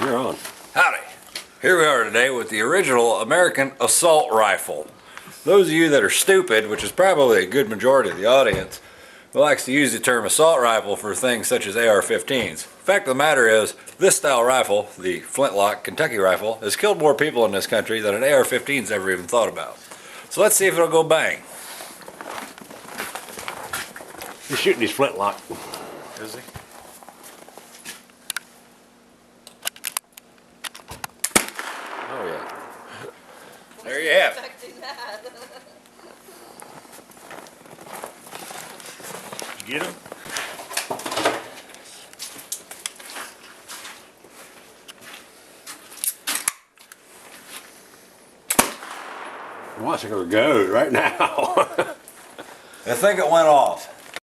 You're on. Howdy. Here we are today with the original American assault rifle. Those of you that are stupid, which is probably a good majority of the audience, who likes to use the term assault rifle for things such as AR-15s. Fact of the matter is, this style rifle, the Flintlock Kentucky rifle, has killed more people in this country than an AR-15's ever even thought about. So let's see if it'll go bang. He's shooting his flintlock. Is he? Oh yeah. There you have it. Get him? Watch it go right now. I think it went off.